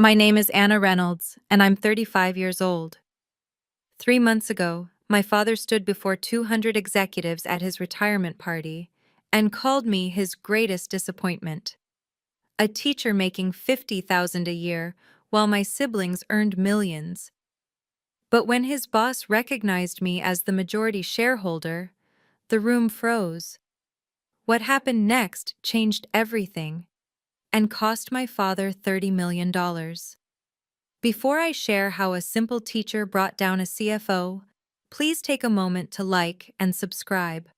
My name is Anna Reynolds, and I'm 35 years old. 3 months ago, my father stood before 200 executives at his retirement party and called me his greatest disappointment. A teacher making $50,000 a year while my siblings earned millions. But when his boss recognized me as the majority shareholder, the room froze. What happened next changed everything and cost my father $30 million. Before I share how a simple teacher brought down a CFO, please take a moment to like and subscribe,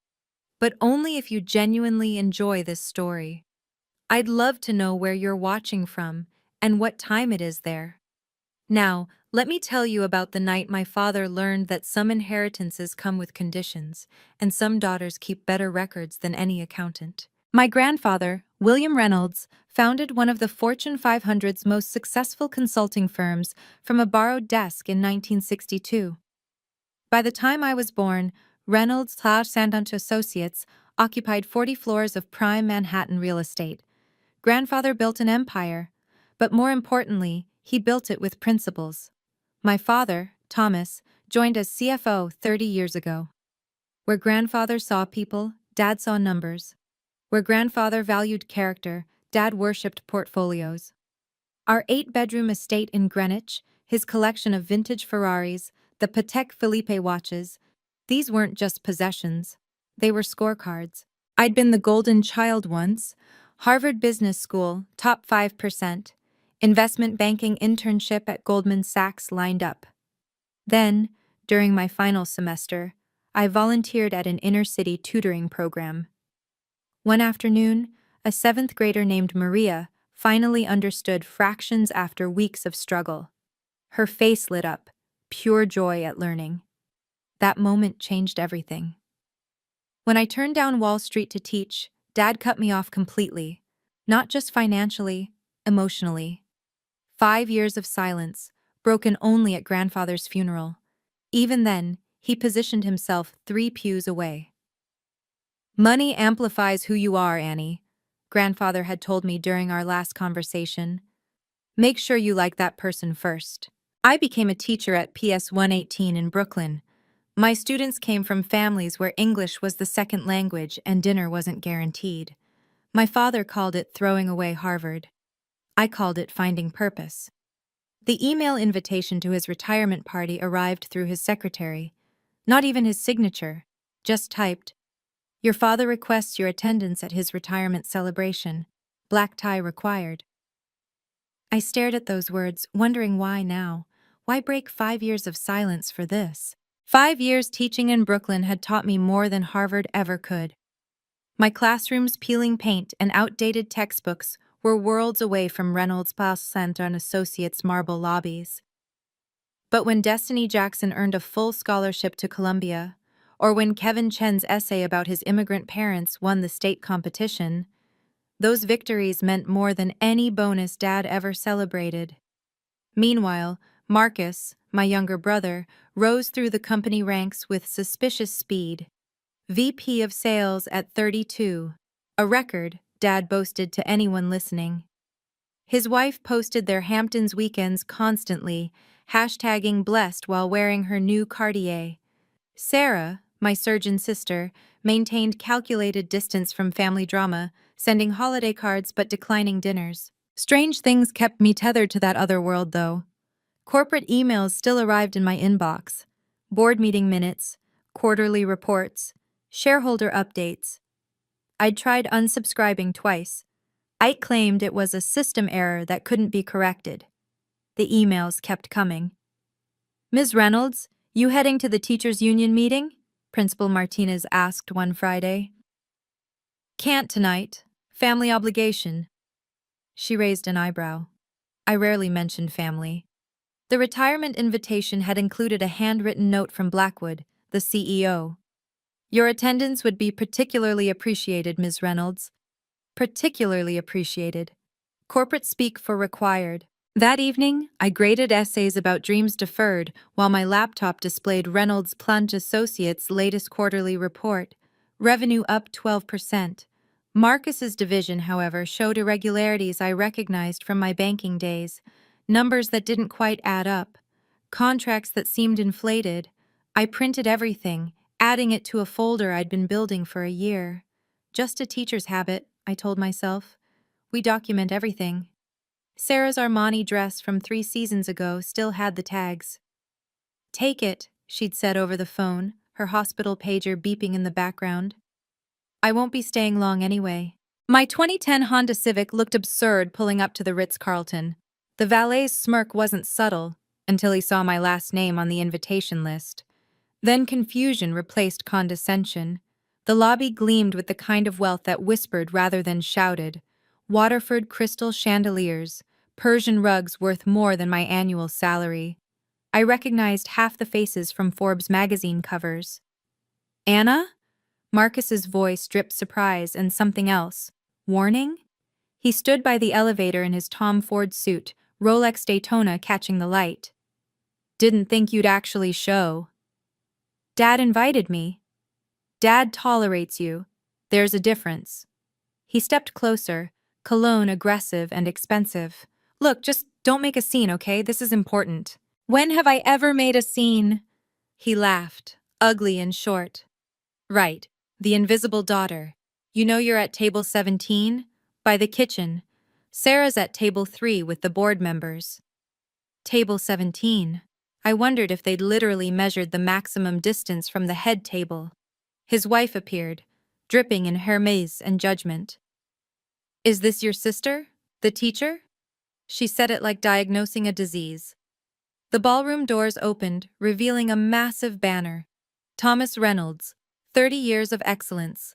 but only if you genuinely enjoy this story. I'd love to know where you're watching from and what time it is there. Now, let me tell you about the night my father learned that some inheritances come with conditions, and some daughters keep better records than any accountant. My grandfather, William Reynolds, founded one of the Fortune 500's most successful consulting firms from a borrowed desk in 1962. By the time I was born, Reynolds Sandant Associates occupied 40 floors of prime Manhattan real estate. Grandfather built an empire, but more importantly, he built it with principles. My father, Thomas, joined as CFO 30 years ago. Where grandfather saw people, Dad saw numbers. Where grandfather valued character, Dad worshipped portfolios. Our 8-bedroom estate in Greenwich, his collection of vintage Ferraris, the Patek Philippe watches, these weren't just possessions. They were scorecards. I'd been the golden child once. Harvard Business School, top 5%. Investment banking internship at Goldman Sachs lined up. Then, during my final semester, I volunteered at an inner-city tutoring program. One afternoon, a 7th grader named Maria finally understood fractions after weeks of struggle. Her face lit up, pure joy at learning. That moment changed everything. When I turned down Wall Street to teach, Dad cut me off completely, not just financially, emotionally. 5 years of silence, broken only at grandfather's funeral. Even then, he positioned himself 3 pews away. Money amplifies who you are, Annie, grandfather had told me during our last conversation. Make sure you like that person first. I became a teacher at PS 118 in Brooklyn. My students came from families where English was the second language and dinner wasn't guaranteed. My father called it throwing away Harvard. I called it finding purpose. The email invitation to his retirement party arrived through his secretary. Not even his signature, just typed, "Your father requests your attendance at his retirement celebration. Black tie required." I stared at those words, wondering why now. Why break 5 years of silence for this? 5 years teaching in Brooklyn had taught me more than Harvard ever could. My classrooms peeling paint and outdated textbooks were worlds away from Reynolds Center and Associates' marble lobbies. But when Destiny Jackson earned a full scholarship to Columbia, or when Kevin Chen's essay about his immigrant parents won the state competition, those victories meant more than any bonus Dad ever celebrated. Meanwhile, Marcus, my younger brother, rose through the company ranks with suspicious speed. VP of Sales at 32, a record Dad boasted to anyone listening. His wife posted their Hamptons weekends constantly, hashtagging blessed while wearing her new Cartier. Sarah, my surgeon sister, maintained calculated distance from family drama, sending holiday cards but declining dinners. Strange things kept me tethered to that other world, though. Corporate emails still arrived in my inbox. Board meeting minutes, quarterly reports, shareholder updates. I'd tried unsubscribing twice. I claimed it was a system error that couldn't be corrected. The emails kept coming. "Ms. Reynolds, you heading to the teachers' union meeting?" Principal Martinez asked one Friday. "Can't tonight. Family obligation." She raised an eyebrow. I rarely mentioned family. The retirement invitation had included a handwritten note from Blackwood, the CEO. "Your attendance would be particularly appreciated, Ms. Reynolds. Particularly appreciated. Corporate speak for required." That evening, I graded essays about dreams deferred while my laptop displayed Reynolds Plunge Associates' latest quarterly report. Revenue up 12%. Marcus's division, however, showed irregularities I recognized from my banking days. numbers that didn't quite add up, contracts that seemed inflated. I printed everything, adding it to a folder I'd been building for a year. Just a teacher's habit, I told myself. We document everything. Sarah's Armani dress from 3 seasons ago still had the tags. "Take it," she'd said over the phone, her hospital pager beeping in the background. "I won't be staying long anyway." My 2010 Honda Civic looked absurd pulling up to the Ritz-Carlton. The valet's smirk wasn't subtle until he saw my last name on the invitation list. Then confusion replaced condescension. The lobby gleamed with the kind of wealth that whispered rather than shouted. Waterford crystal chandeliers, Persian rugs worth more than my annual salary. I recognized half the faces from Forbes magazine covers. "Anna?" Marcus's voice dripped surprise and something else. "Warning?" He stood by the elevator in his Tom Ford suit, Rolex Daytona catching the light. "Didn't think you'd actually show." "Dad invited me." "Dad tolerates you. There's a difference." He stepped closer, cologne aggressive and expensive. "Look, just don't make a scene, okay? This is important." "When have I ever made a scene?" He laughed, ugly and short. "Right, the invisible daughter. You know you're at table 17? By the kitchen. Sarah's at table 3 with the board members." Table 17. I wondered if they'd literally measured the maximum distance from the head table. His wife appeared, dripping in Hermes and judgment. "Is this your sister? The teacher?" She said it like diagnosing a disease. The ballroom doors opened, revealing a massive banner. Thomas Reynolds, 30 years of excellence.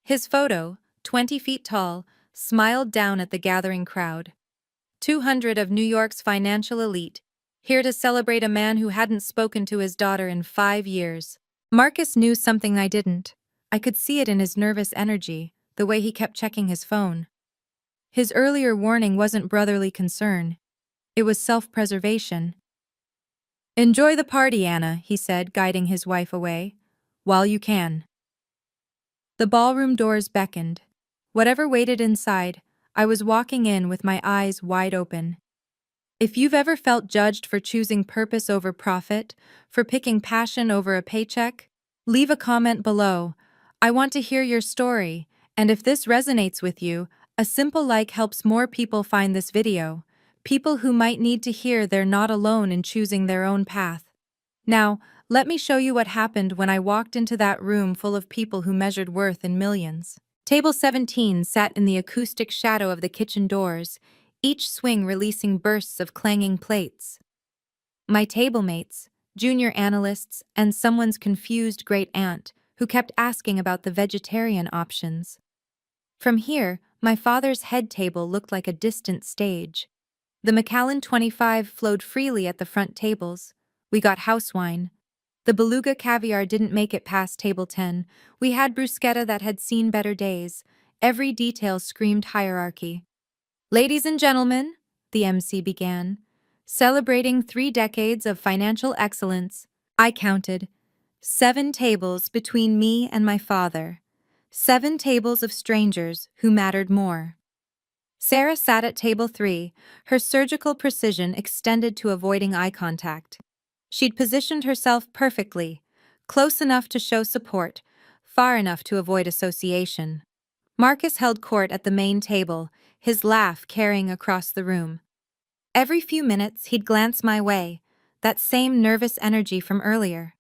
His photo, 20 feet tall, smiled down at the gathering crowd. 200 of New York's financial elite, here to celebrate a man who hadn't spoken to his daughter in 5 years. Marcus knew something I didn't. I could see it in his nervous energy, the way he kept checking his phone. His earlier warning wasn't brotherly concern. It was self-preservation. "Enjoy the party, Anna," he said, guiding his wife away. "While you can." The ballroom doors beckoned. Whatever waited inside, I was walking in with my eyes wide open. If you've ever felt judged for choosing purpose over profit, for picking passion over a paycheck, leave a comment below. I want to hear your story, and if this resonates with you, a simple like helps more people find this video. People who might need to hear they're not alone in choosing their own path. Now, let me show you what happened when I walked into that room full of people who measured worth in millions. Table 17 sat in the acoustic shadow of the kitchen doors, each swing releasing bursts of clanging plates. My table mates, junior analysts, and someone's confused great aunt, who kept asking about the vegetarian options. From here, my father's head table looked like a distant stage. The Macallan 25 flowed freely at the front tables. We got house wine. The beluga caviar didn't make it past table 10. We had bruschetta that had seen better days. Every detail screamed hierarchy. "Ladies and gentlemen," the MC began, "celebrating 3 decades of financial excellence." I counted. 7 tables between me and my father. 7 tables of strangers who mattered more. Sarah sat at table 3, her surgical precision extended to avoiding eye contact. She'd positioned herself perfectly, close enough to show support, far enough to avoid association. Marcus held court at the main table, his laugh carrying across the room. Every few minutes he'd glance my way, that same nervous energy from earlier.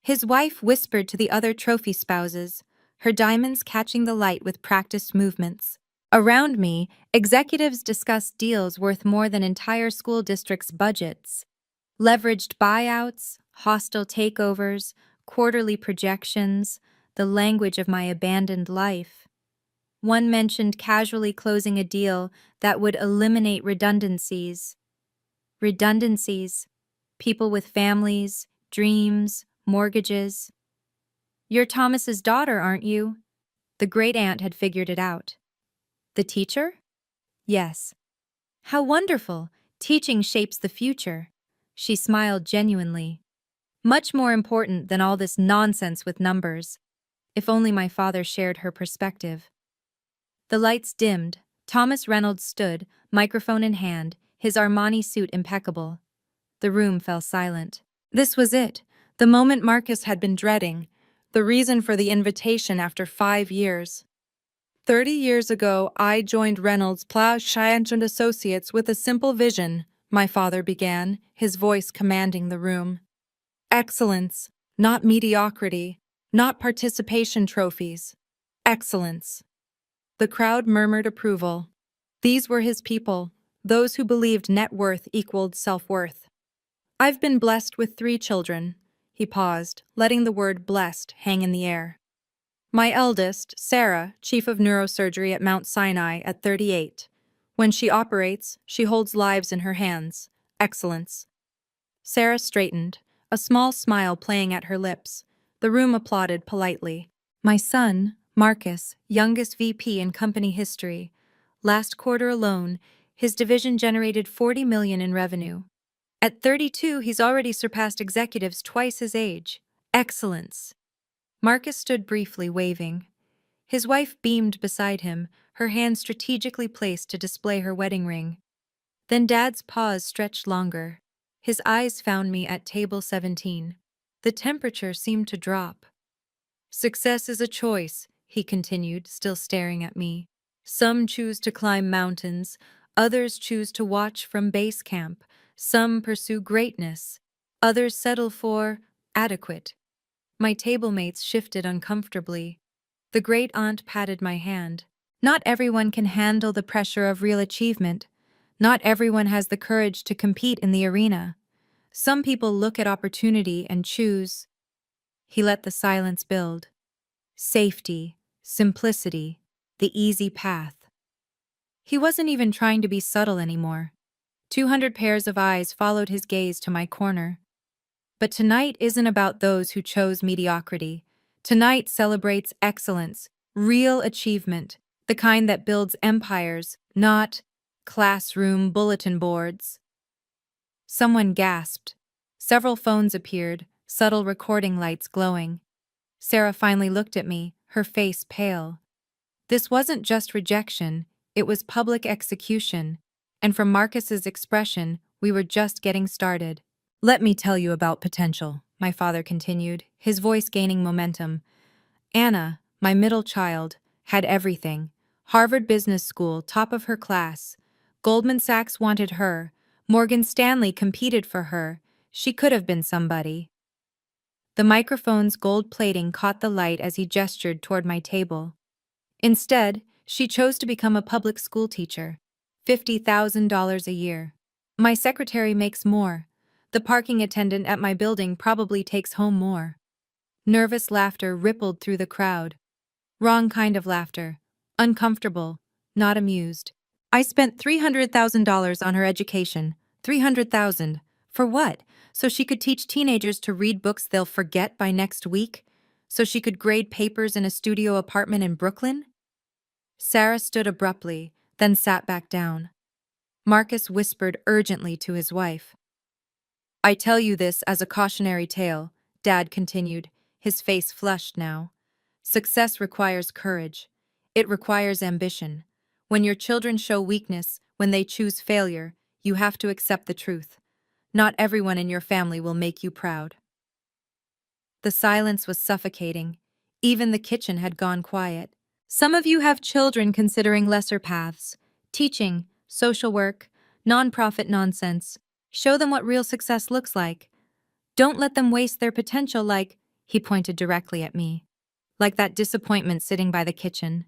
His wife whispered to the other trophy spouses, her diamonds catching the light with practiced movements. Around me, executives discussed deals worth more than entire school districts' budgets. Leveraged buyouts, hostile takeovers, quarterly projections, the language of my abandoned life. One mentioned casually closing a deal that would eliminate redundancies. Redundancies. People with families, dreams, mortgages. "You're Thomas's daughter, aren't you?" The great aunt had figured it out. "The teacher?" "Yes." "How wonderful! Teaching shapes the future." She smiled genuinely. "Much more important than all this nonsense with numbers." If only my father shared her perspective. The lights dimmed. Thomas Reynolds stood, microphone in hand, his Armani suit impeccable. The room fell silent. This was it, the moment Marcus had been dreading, the reason for the invitation after 5 years. 30 years ago, I joined Reynolds Plough and Associates with a simple vision, my father began, his voice commanding the room. Excellence, not mediocrity, not participation trophies. Excellence. The crowd murmured approval. These were his people, those who believed net worth equaled self-worth. I've been blessed with 3 children. He paused, letting the word blessed hang in the air. My eldest, Sarah, chief of neurosurgery at Mount Sinai at 38. When she operates, she holds lives in her hands. Excellence. Sarah straightened, a small smile playing at her lips. The room applauded politely. My son, Marcus, youngest VP in company history. Last quarter alone, his division generated $40 million in revenue. At 32, he's already surpassed executives twice his age. Excellence. Marcus stood briefly, waving. His wife beamed beside him, her hand strategically placed to display her wedding ring. Then Dad's pause stretched longer. His eyes found me at table 17. The temperature seemed to drop. Success is a choice, he continued, still staring at me. Some choose to climb mountains, others choose to watch from base camp. Some pursue greatness, others settle for adequate. My table mates shifted uncomfortably. The great-aunt patted my hand. Not everyone can handle the pressure of real achievement. Not everyone has the courage to compete in the arena. Some people look at opportunity and choose. He let the silence build. Safety, simplicity, the easy path. He wasn't even trying to be subtle anymore. 200 pairs of eyes followed his gaze to my corner. But tonight isn't about those who chose mediocrity. Tonight celebrates excellence, real achievement, the kind that builds empires, not classroom bulletin boards. Someone gasped. Several phones appeared, subtle recording lights glowing. Sarah finally looked at me, her face pale. This wasn't just rejection, it was public execution, and from Marcus's expression, we were just getting started. Let me tell you about potential, my father continued, his voice gaining momentum. Anna, my middle child, had everything. Harvard Business School, top of her class. Goldman Sachs wanted her. Morgan Stanley competed for her. She could have been somebody. The microphone's gold plating caught the light as he gestured toward my table. Instead, she chose to become a public school teacher. $50,000 a year. My secretary makes more. The parking attendant at my building probably takes home more. Nervous laughter rippled through the crowd. Wrong kind of laughter. Uncomfortable, not amused. I spent $300,000 on her education. $300,000. For what? So she could teach teenagers to read books they'll forget by next week? So she could grade papers in a studio apartment in Brooklyn? Sarah stood abruptly, then sat back down. Marcus whispered urgently to his wife. I tell you this as a cautionary tale, Dad continued, his face flushed now. Success requires courage. It requires ambition. When your children show weakness, when they choose failure, you have to accept the truth. Not everyone in your family will make you proud. The silence was suffocating. Even the kitchen had gone quiet. Some of you have children considering lesser paths. Teaching, social work, nonprofit nonsense. Show them what real success looks like. Don't let them waste their potential like, he pointed directly at me, like that disappointment sitting by the kitchen.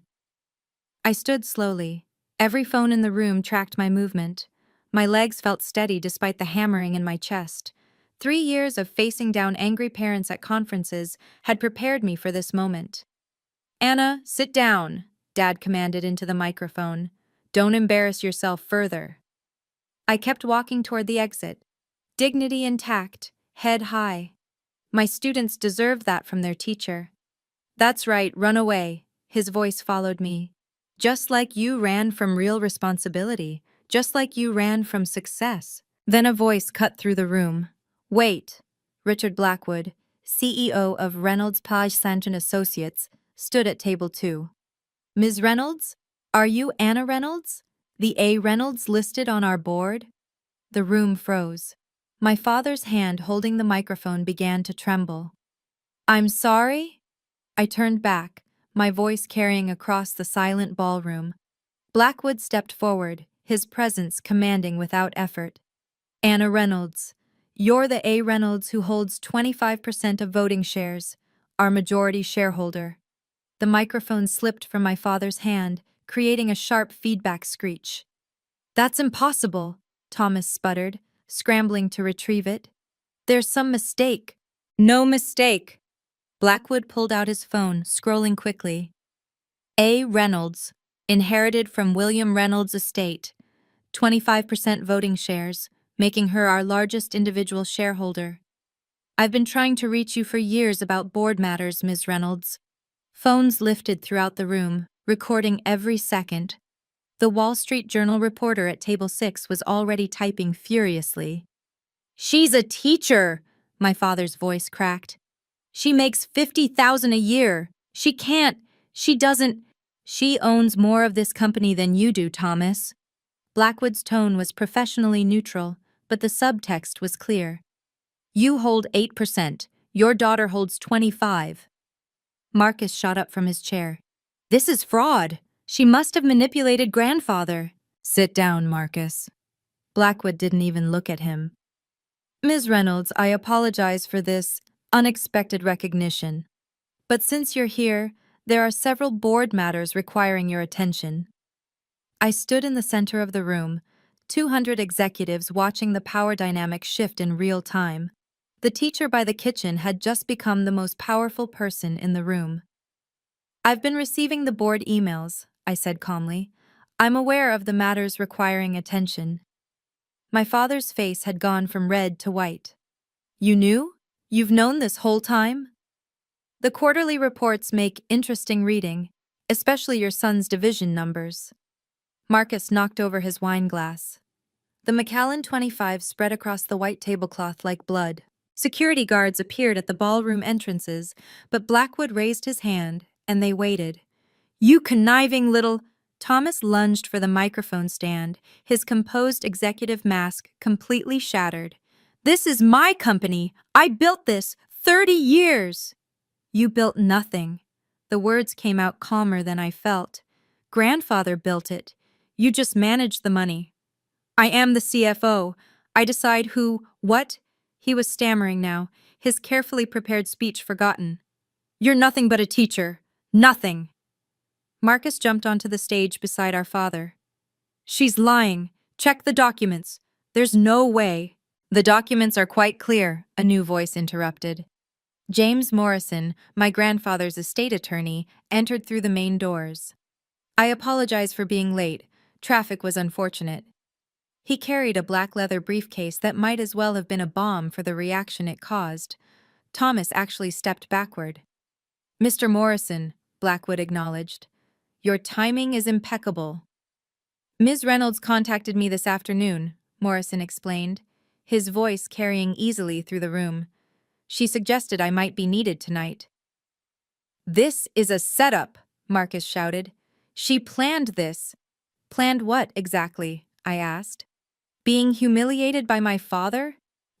I stood slowly. Every phone in the room tracked my movement. My legs felt steady despite the hammering in my chest. 3 years of facing down angry parents at conferences had prepared me for this moment. Anna, sit down, Dad commanded into the microphone. Don't embarrass yourself further. I kept walking toward the exit. Dignity intact, head high. My students deserve that from their teacher. That's right, run away, his voice followed me. Just like you ran from real responsibility, just like you ran from success. Then a voice cut through the room. Wait. Richard Blackwood, CEO of Reynolds Page Santon Associates, stood at table 2. Ms. Reynolds? Are you Anna Reynolds? The A. Reynolds listed on our board? The room froze. My father's hand holding the microphone began to tremble. "I'm sorry?" I turned back, my voice carrying across the silent ballroom. Blackwood stepped forward, his presence commanding without effort. "Anna Reynolds, you're the A. Reynolds who holds 25% of voting shares, our majority shareholder." The microphone slipped from my father's hand, creating a sharp feedback screech. "That's impossible," Thomas sputtered, scrambling to retrieve it. "There's some mistake." "No mistake." Blackwood pulled out his phone, scrolling quickly. "A. Reynolds, inherited from William Reynolds' estate, 25% voting shares, making her our largest individual shareholder. I've been trying to reach you for years about board matters, Ms. Reynolds." Phones lifted throughout the room, recording every second. The Wall Street Journal reporter at table 6 was already typing furiously. "She's a teacher," my father's voice cracked. "She makes $50,000 a year. She doesn't. She owns more of this company than you do, Thomas." Blackwood's tone was professionally neutral, but the subtext was clear. "You hold 8%. Your daughter holds 25%. Marcus shot up from his chair. "This is fraud. She must have manipulated grandfather." "Sit down, Marcus." Blackwood didn't even look at him. "Ms. Reynolds, I apologize for this unexpected recognition. But since you're here, there are several board matters requiring your attention." I stood in the center of the room, 200 executives watching the power dynamic shift in real time. The teacher by the kitchen had just become the most powerful person in the room. "I've been receiving the board emails," I said calmly. "I'm aware of the matters requiring attention." My father's face had gone from red to white. "You knew? You've known this whole time?" "The quarterly reports make interesting reading, especially your son's division numbers." Marcus knocked over his wine glass. The Macallan 25 spread across the white tablecloth like blood. Security guards appeared at the ballroom entrances, but Blackwood raised his hand, and they waited. "You conniving little—" Thomas lunged for the microphone stand, his composed executive mask completely shattered. "This is my company. I built this 30 years." "You built nothing." The words came out calmer than I felt. "Grandfather built it. You just managed the money." "I am the CFO. I decide who, what—" He was stammering now, his carefully prepared speech forgotten. "You're nothing but a teacher. Nothing." Marcus jumped onto the stage beside our father. "She's lying. Check the documents. There's no way." "The documents are quite clear," a new voice interrupted. James Morrison, my grandfather's estate attorney, entered through the main doors. "I apologize for being late. Traffic was unfortunate." He carried a black leather briefcase that might as well have been a bomb for the reaction it caused. Thomas actually stepped backward. "Mr. Morrison," Blackwood acknowledged, "your timing is impeccable." "Ms. Reynolds contacted me this afternoon," Morrison explained, his voice carrying easily through the room. "She suggested I might be needed tonight." "This is a setup," Marcus shouted. "She planned this." "Planned what, exactly?" I asked. "Being humiliated by my father?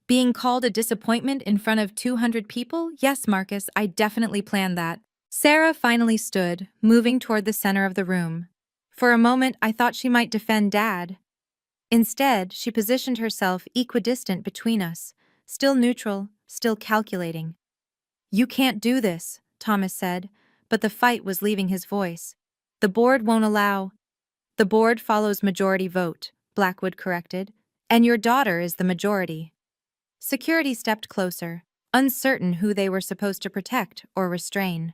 Being called a disappointment in front of 200 people? Yes, Marcus, I definitely planned that." Sarah finally stood, moving toward the center of the room. For a moment, I thought she might defend Dad. Instead, she positioned herself equidistant between us, still neutral, still calculating. "You can't do this," Thomas said, but the fight was leaving his voice. "The board won't allow—" "The board follows majority vote," Blackwood corrected, "and your daughter is the majority." Security stepped closer, uncertain who they were supposed to protect or restrain.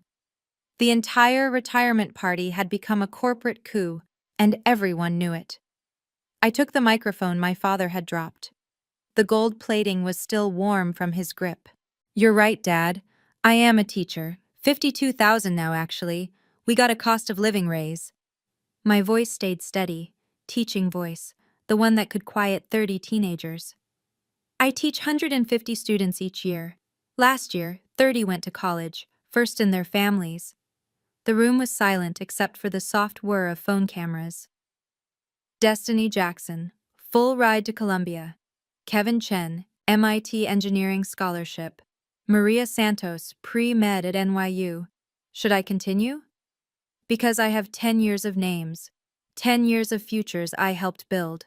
The entire retirement party had become a corporate coup, and everyone knew it. I took the microphone my father had dropped. The gold plating was still warm from his grip. "You're right, Dad. I am a teacher. 52,000 now, actually. We got a cost of living raise." My voice stayed steady, teaching voice, the one that could quiet 30 teenagers. "I teach 150 students each year. Last year, 30 went to college, first in their families." The room was silent except for the soft whir of phone cameras. "Destiny Jackson, full ride to Columbia. Kevin Chen, MIT Engineering Scholarship. Maria Santos, pre-med at NYU. Should I continue? Because I have 10 years of names, 10 years of futures I helped build.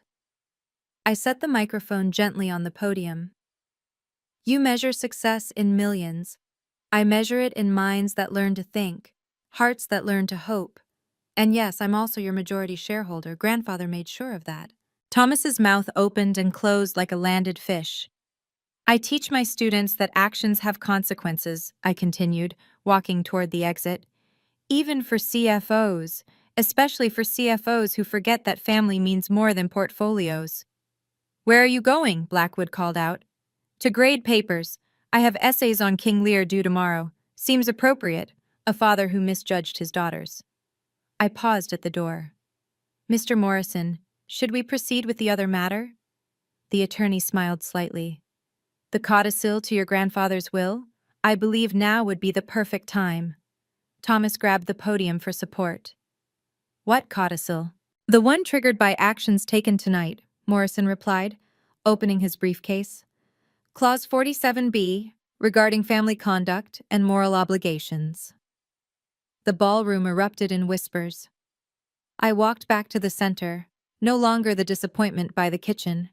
I set the microphone gently on the podium. You measure success in millions. I measure it in minds that learn to think, hearts that learn to hope. And yes, I'm also your majority shareholder. Grandfather made sure of that. Thomas's mouth opened and closed like a landed fish. I teach my students that actions have consequences, I continued, walking toward the exit. Even for CFOs, especially for CFOs who forget that family means more than portfolios. Where are you going? Blackwood called out. To grade papers. I have essays on King Lear due tomorrow. Seems appropriate, a father who misjudged his daughters. I paused at the door. Mr. Morrison, should we proceed with the other matter? The attorney smiled slightly. The codicil to your grandfather's will? I believe now would be the perfect time. Thomas grabbed the podium for support. What codicil? The one triggered by actions taken tonight, Morrison replied, opening his briefcase. Clause 47B, regarding family conduct and moral obligations. The ballroom erupted in whispers. I walked back to the center, no longer the disappointment by the kitchen.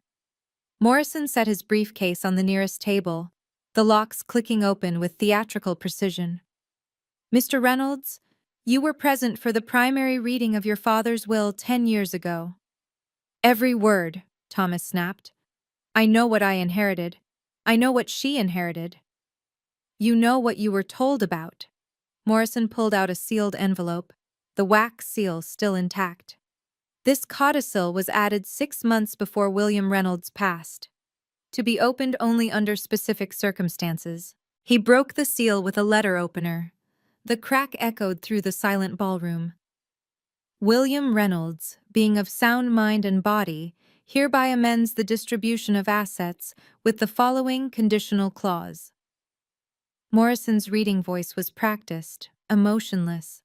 Morrison set his briefcase on the nearest table, the locks clicking open with theatrical precision. Mr. Reynolds, you were present for the primary reading of your father's will 10 years ago. Every word, Thomas snapped. I know what I inherited. I know what she inherited. You know what you were told about. Morrison pulled out a sealed envelope, the wax seal still intact. This codicil was added 6 months before William Reynolds passed, to be opened only under specific circumstances. He broke the seal with a letter opener. The crack echoed through the silent ballroom. William Reynolds, being of sound mind and body, hereby amends the distribution of assets with the following conditional clause. Morrison's reading voice was practiced, emotionless.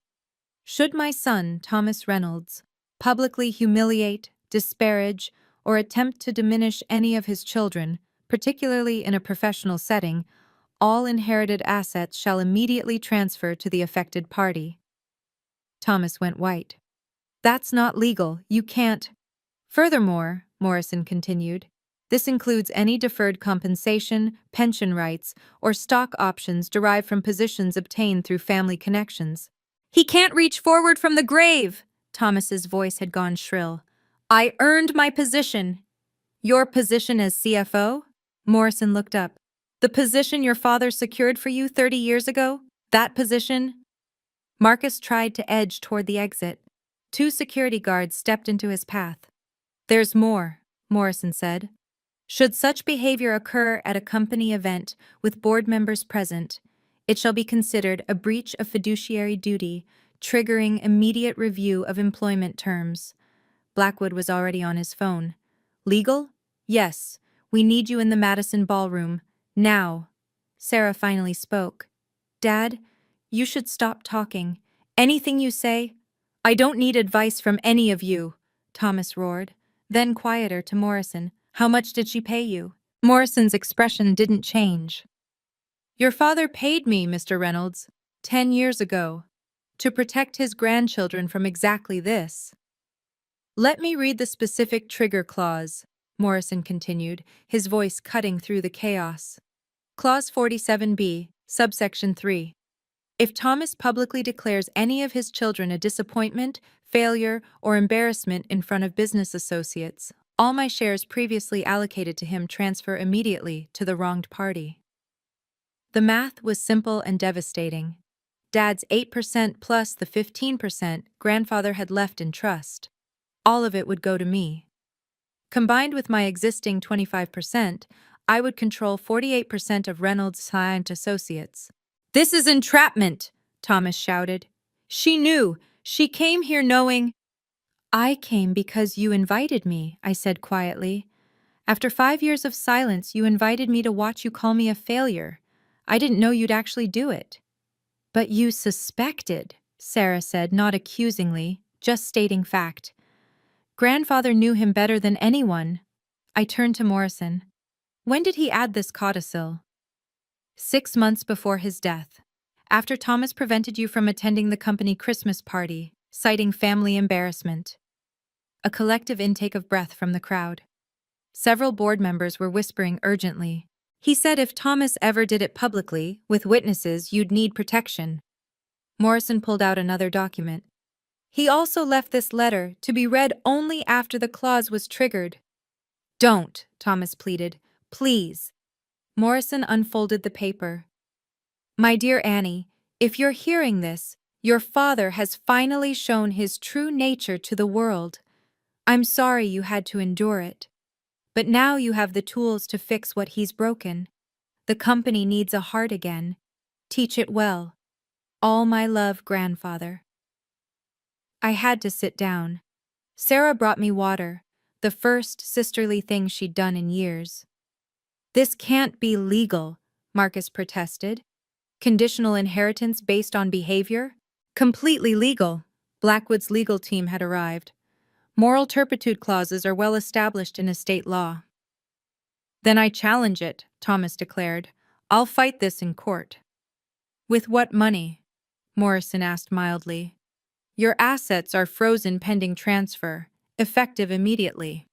Should my son, Thomas Reynolds, publicly humiliate, disparage, or attempt to diminish any of his children, particularly in a professional setting, all inherited assets shall immediately transfer to the affected party. Thomas went white. That's not legal, you can't. Furthermore, Morrison continued, this includes any deferred compensation, pension rights, or stock options derived from positions obtained through family connections. He can't reach forward from the grave! Thomas's voice had gone shrill. I earned my position. Your position as CFO? Morrison looked up. The position your father secured for you 30 years ago? That position? Marcus tried to edge toward the exit. 2 security guards stepped into his path. There's more, Morrison said. Should such behavior occur at a company event with board members present, it shall be considered a breach of fiduciary duty, triggering immediate review of employment terms. Blackwood was already on his phone. Legal? Yes. We need you in the Madison Ballroom. Now. Sarah finally spoke. Dad, you should stop talking. Anything you say? I don't need advice from any of you, Thomas roared. Then quieter to Morrison. How much did she pay you? Morrison's expression didn't change. Your father paid me, Mr. Reynolds, 10 years ago, to protect his grandchildren from exactly this. Let me read the specific trigger clause, Morrison continued, his voice cutting through the chaos. Clause 47B, subsection 3. If Thomas publicly declares any of his children a disappointment, failure, or embarrassment in front of business associates, all my shares previously allocated to him transfer immediately to the wronged party. The math was simple and devastating. Dad's 8% plus the 15% grandfather had left in trust. All of it would go to me. Combined with my existing 25%, I would control 48% of Reynolds' Science Associates. This is entrapment, Thomas shouted. She knew. She came here knowing. I came because you invited me, I said quietly. After 5 years of silence, you invited me to watch you call me a failure. I didn't know you'd actually do it. But you suspected, Sarah said, not accusingly, just stating fact. Grandfather knew him better than anyone. I turned to Morrison. When did he add this codicil? 6 months before his death. After Thomas prevented you from attending the company Christmas party, citing family embarrassment. A collective intake of breath from the crowd. Several board members were whispering urgently. He said if Thomas ever did it publicly, with witnesses, you'd need protection. Morrison pulled out another document. He also left this letter to be read only after the clause was triggered. Don't, Thomas pleaded. Please. Morrison unfolded the paper. My dear Annie, if you're hearing this, your father has finally shown his true nature to the world. I'm sorry you had to endure it. But now you have the tools to fix what he's broken. The company needs a heart again. Teach it well. All my love, grandfather. I had to sit down. Sarah brought me water, the first sisterly thing she'd done in years. This can't be legal, Marcus protested. Conditional inheritance based on behavior? Completely legal. Blackwood's legal team had arrived. Moral turpitude clauses are well established in estate law. Then I challenge it, Thomas declared. I'll fight this in court. With what money? Morrison asked mildly. Your assets are frozen pending transfer, effective immediately.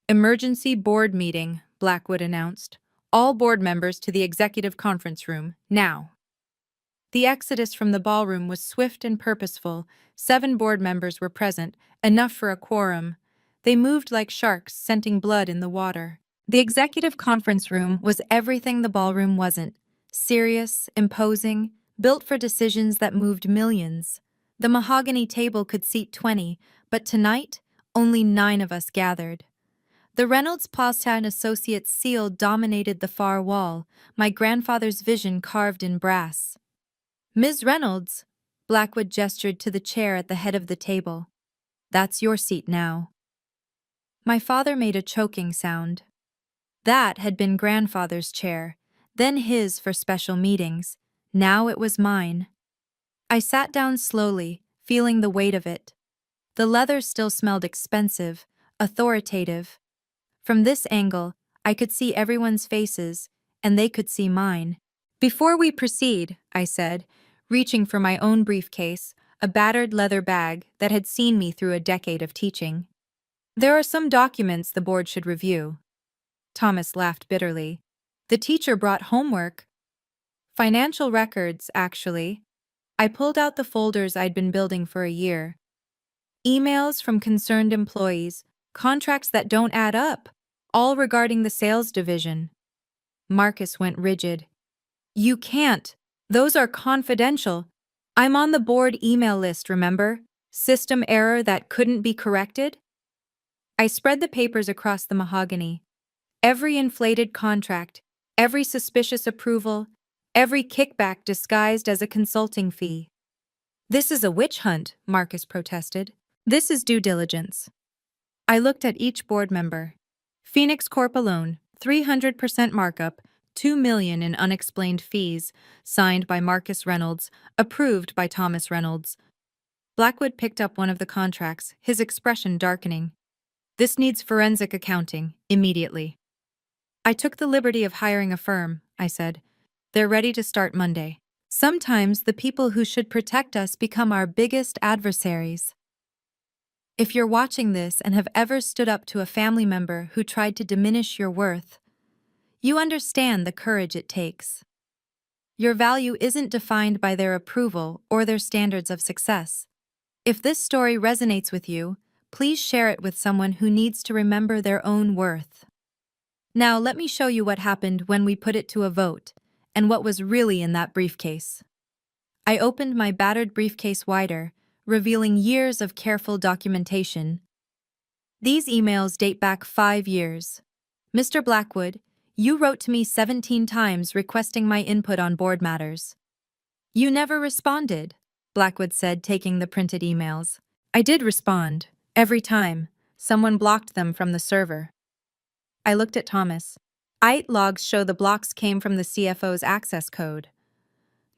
Emergency board meeting, Blackwood announced. All board members to the executive conference room, now. The exodus from the ballroom was swift and purposeful. 7 board members were present, enough for a quorum. They moved like sharks, scenting blood in the water. The executive conference room was everything the ballroom wasn't. Serious, imposing, built for decisions that moved millions. The mahogany table could seat 20, but tonight, only 9 of us gathered. The Reynolds Plowstown Associates seal dominated the far wall, my grandfather's vision carved in brass. Ms. Reynolds, Blackwood gestured to the chair at the head of the table. That's your seat now. My father made a choking sound. That had been grandfather's chair, then his for special meetings. Now it was mine. I sat down slowly, feeling the weight of it. The leather still smelled expensive, authoritative. From this angle, I could see everyone's faces, and they could see mine. Before we proceed, I said, reaching for my own briefcase, a battered leather bag that had seen me through a decade of teaching. There are some documents the board should review. Thomas laughed bitterly. The teacher brought homework. Financial records, actually. I pulled out the folders I'd been building for a year. Emails from concerned employees, contracts that don't add up, all regarding the sales division. Marcus went rigid. You can't. Those are confidential. I'm on the board email list, remember? System error that couldn't be corrected? I spread the papers across the mahogany. Every inflated contract, every suspicious approval, every kickback disguised as a consulting fee. This is a witch hunt, Marcus protested. This is due diligence. I looked at each board member. Phoenix Corp alone, 300% markup, $2 million in unexplained fees, signed by Marcus Reynolds, approved by Thomas Reynolds. Blackwood picked up one of the contracts, his expression darkening. This needs forensic accounting, immediately. I took the liberty of hiring a firm, I said. They're ready to start Monday. Sometimes the people who should protect us become our biggest adversaries. If you're watching this and have ever stood up to a family member who tried to diminish your worth, you understand the courage it takes. Your value isn't defined by their approval or their standards of success. If this story resonates with you, please share it with someone who needs to remember their own worth. Now let me show you what happened when we put it to a vote, and what was really in that briefcase. I opened my battered briefcase wider, revealing years of careful documentation. These emails date back 5 years. Mr. Blackwood, you wrote to me 17 times requesting my input on board matters. You never responded, Blackwood said, taking the printed emails. I did respond. Every time. Someone blocked them from the server. I looked at Thomas. IT logs show the blocks came from the CFO's access code.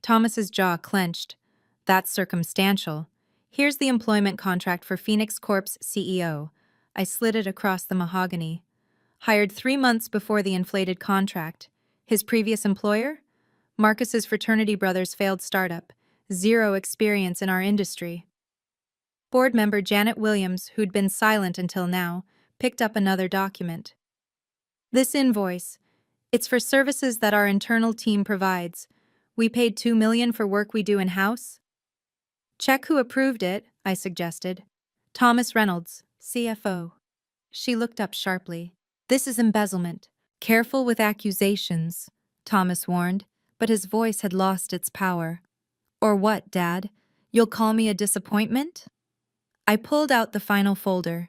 Thomas's jaw clenched. That's circumstantial. Here's the employment contract for Phoenix Corp's CEO. I slid it across the mahogany. Hired 3 months before the inflated contract. His previous employer? Marcus's fraternity brother's failed startup. Zero experience in our industry. Board member Janet Williams, who'd been silent until now, picked up another document. This invoice. It's for services that our internal team provides. We paid $2 million for work we do in-house. Check who approved it, I suggested. Thomas Reynolds, CFO. She looked up sharply. This is embezzlement. Careful with accusations, Thomas warned, but his voice had lost its power. Or what, Dad? You'll call me a disappointment? I pulled out the final folder.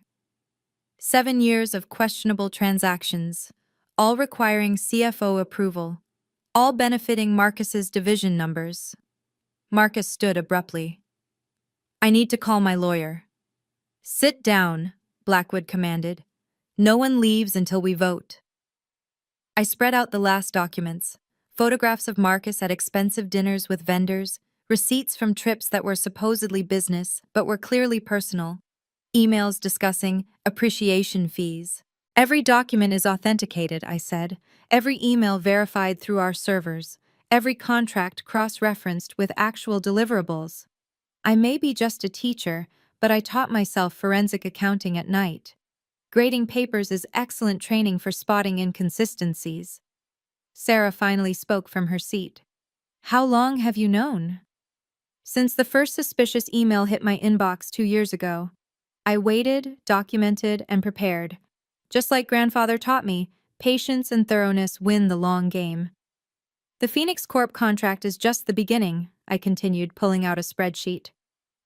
7 years of questionable transactions, all requiring CFO approval, all benefiting Marcus's division numbers. Marcus stood abruptly. I need to call my lawyer. Sit down, Blackwood commanded. No one leaves until we vote. I spread out the last documents, photographs of Marcus at expensive dinners with vendors, receipts from trips that were supposedly business but were clearly personal, emails discussing appreciation fees. Every document is authenticated, I said, every email verified through our servers, every contract cross-referenced with actual deliverables. I may be just a teacher, but I taught myself forensic accounting at night. Grading papers is excellent training for spotting inconsistencies. Sarah finally spoke from her seat. How long have you known? Since the first suspicious email hit my inbox 2 years ago. I waited, documented, and prepared. Just like grandfather taught me, patience and thoroughness win the long game. The Phoenix Corp contract is just the beginning, I continued, pulling out a spreadsheet.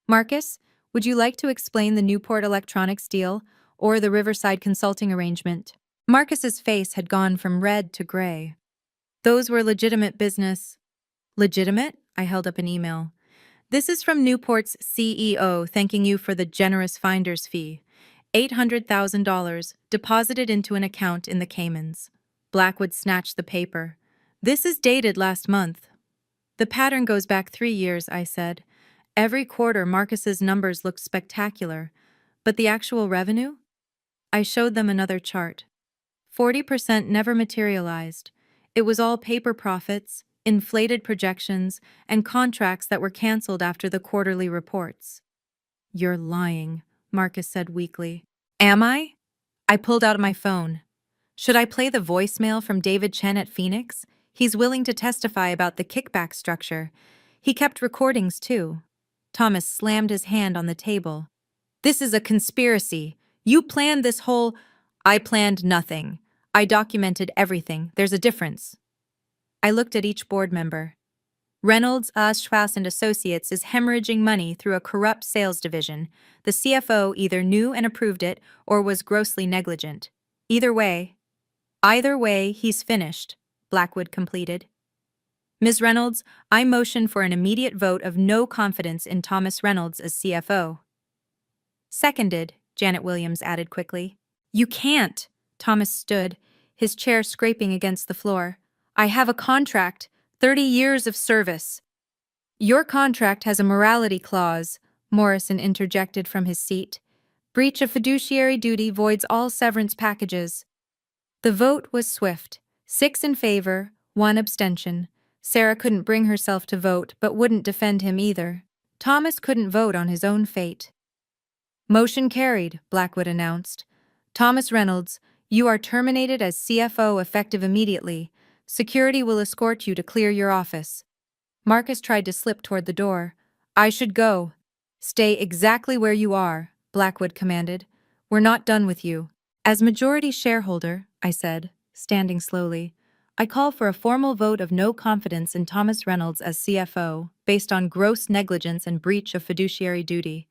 Marcus, would you like to explain the Newport Electronics deal or the Riverside Consulting arrangement? Marcus's face had gone from red to gray. Those were legitimate business. Legitimate? I held up an email. This is from Newport's CEO thanking you for the generous finder's fee. $800,000 deposited into an account in the Caymans. Blackwood snatched the paper. This is dated last month. The pattern goes back 3 years, I said. Every quarter, Marcus's numbers looked spectacular. But the actual revenue? I showed them another chart. 40% never materialized. It was all paper profits, inflated projections, and contracts that were canceled after the quarterly reports. You're lying, Marcus said weakly. Am I? I pulled out my phone. Should I play the voicemail from David Chen at Phoenix? He's willing to testify about the kickback structure. He kept recordings too. Thomas slammed his hand on the table. This is a conspiracy. You planned this whole... I planned nothing. I documented everything. There's a difference. I looked at each board member. Reynolds, Schwass and Associates is hemorrhaging money through a corrupt sales division. The CFO either knew and approved it or was grossly negligent. Either way, he's finished, Blackwood completed. Ms. Reynolds, I motion for an immediate vote of no confidence in Thomas Reynolds as CFO. Seconded, Janet Williams added quickly. You can't, Thomas stood, his chair scraping against the floor. I have a contract, 30 years of service. Your contract has a morality clause, Morrison interjected from his seat. Breach of fiduciary duty voids all severance packages. The vote was swift. 6 in favor, 1 abstention. Sarah couldn't bring herself to vote, but wouldn't defend him either. Thomas couldn't vote on his own fate. Motion carried, Blackwood announced. Thomas Reynolds, you are terminated as CFO effective immediately. Security will escort you to clear your office. Marcus tried to slip toward the door. I should go. Stay exactly where you are, Blackwood commanded. We're not done with you. As majority shareholder, I said, standing slowly, I call for a formal vote of no confidence in Thomas Reynolds as CFO, based on gross negligence and breach of fiduciary duty.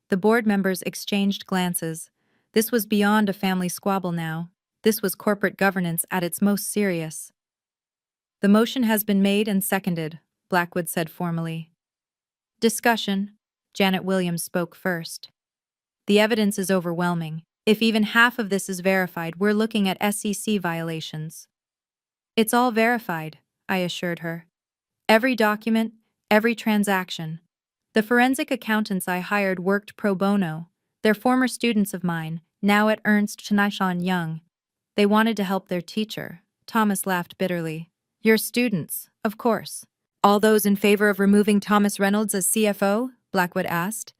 The board members exchanged glances. This was beyond a family squabble now. This was corporate governance at its most serious. The motion has been made and seconded, Blackwood said formally. Discussion. Janet Williams spoke first. The evidence is overwhelming. If even half of this is verified, we're looking at SEC violations. It's all verified, I assured her. Every document, every transaction. The forensic accountants I hired worked pro bono. They're former students of mine, now at Ernst & Young. They wanted to help their teacher. Thomas laughed bitterly. Your students, of course. All those in favor of removing Thomas Reynolds as CFO? Blackwood asked.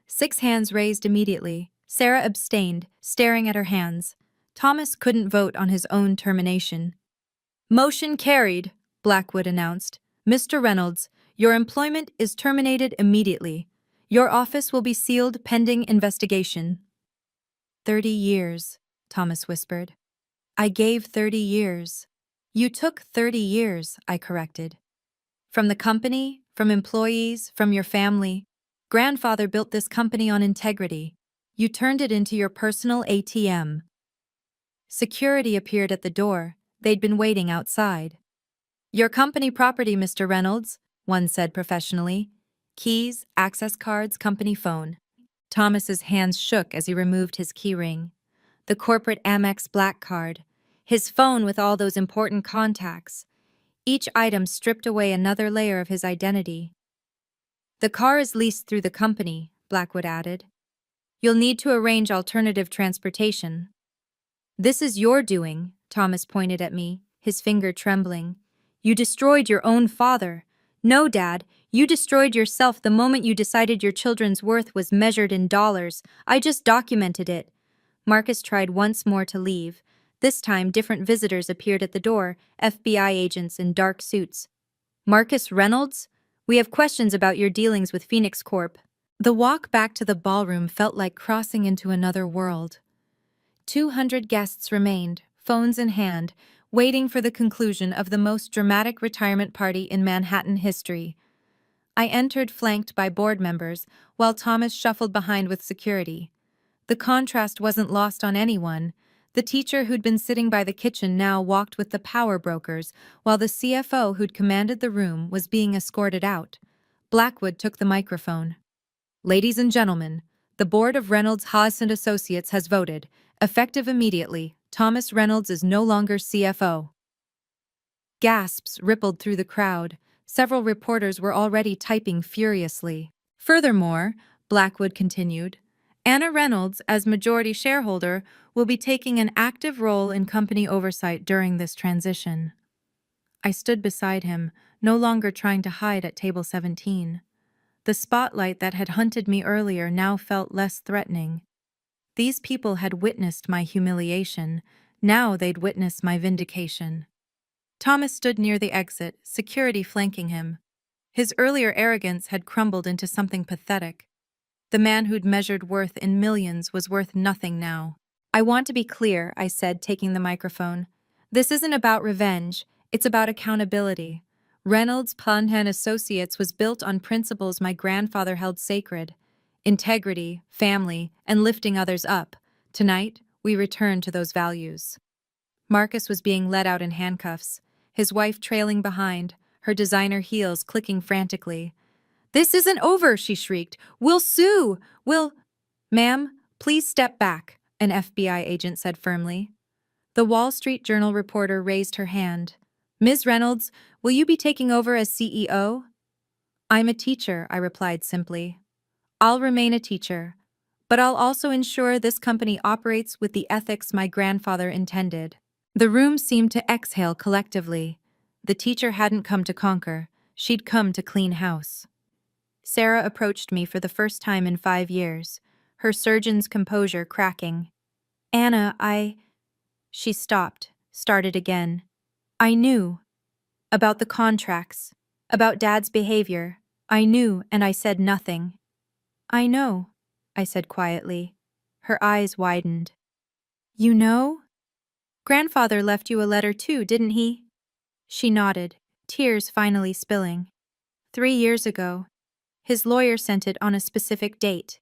6 hands raised immediately. Sarah abstained, staring at her hands. Thomas couldn't vote on his own termination. Motion carried, Blackwood announced. Mr. Reynolds, your employment is terminated immediately. Your office will be sealed pending investigation. 30 years, Thomas whispered. I gave 30 years. You took 30 years, I corrected. From the company, from employees, from your family. Grandfather built this company on integrity. You turned it into your personal ATM. Security appeared at the door. They'd been waiting outside. Your company property, Mr. Reynolds, one said professionally. Keys, access cards, company phone. Thomas's hands shook as he removed his keyring. The corporate Amex Black Card. His phone with all those important contacts. Each item stripped away another layer of his identity. The car is leased through the company, Blackwood added. You'll need to arrange alternative transportation. This is your doing, Thomas pointed at me, his finger trembling. You destroyed your own father. No, Dad, you destroyed yourself the moment you decided your children's worth was measured in dollars. I just documented it. Marcus tried once more to leave. This time, different visitors appeared at the door, FBI agents in dark suits. Marcus Reynolds? We have questions about your dealings with Phoenix Corp. The walk back to the ballroom felt like crossing into another world. 200 guests remained, phones in hand, waiting for the conclusion of the most dramatic retirement party in Manhattan history. I entered flanked by board members, while Thomas shuffled behind with security. The contrast wasn't lost on anyone. The teacher who'd been sitting by the kitchen now walked with the power brokers, while the CFO who'd commanded the room was being escorted out. Blackwood took the microphone. Ladies and gentlemen, the board of Reynolds Haas and Associates has voted. Effective immediately, Thomas Reynolds is no longer CFO. Gasps rippled through the crowd. Several reporters were already typing furiously. Furthermore, Blackwood continued, Anna Reynolds, as majority shareholder, will be taking an active role in company oversight during this transition. I stood beside him, no longer trying to hide at table 17. The spotlight that had hunted me earlier now felt less threatening. These people had witnessed my humiliation. Now they'd witness my vindication. Thomas stood near the exit, security flanking him. His earlier arrogance had crumbled into something pathetic. The man who'd measured worth in millions was worth nothing now. I want to be clear, I said, taking the microphone. This isn't about revenge, it's about accountability. Reynolds Plunhan Associates was built on principles my grandfather held sacred. Integrity, family, and lifting others up. Tonight, we return to those values. Marcus was being led out in handcuffs, his wife trailing behind, her designer heels clicking frantically. This isn't over, she shrieked. We'll sue! Ma'am, please step back, an FBI agent said firmly. The Wall Street Journal reporter raised her hand. Ms. Reynolds, will you be taking over as CEO? I'm a teacher, I replied simply. I'll remain a teacher, but I'll also ensure this company operates with the ethics my grandfather intended. The room seemed to exhale collectively. The teacher hadn't come to conquer, she'd come to clean house. Sarah approached me for the first time in 5 years, her surgeon's composure cracking. Anna, She stopped, started again. I knew. About the contracts, about Dad's behavior. I knew, and I said nothing. I know, I said quietly. Her eyes widened. You know? Grandfather left you a letter too, didn't he? She nodded, tears finally spilling. 3 years ago. His lawyer sent it on a specific date.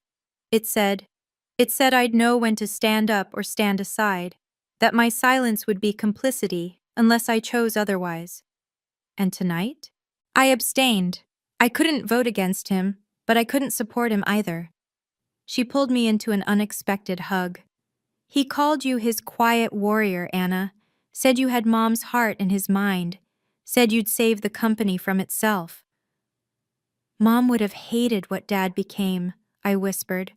It said I'd know when to stand up or stand aside, that my silence would be complicity unless I chose otherwise. And tonight? I abstained. I couldn't vote against him, but I couldn't support him either. She pulled me into an unexpected hug. He called you his quiet warrior, Anna, said you had Mom's heart in his mind, said you'd save the company from itself. Mom would have hated what Dad became, I whispered.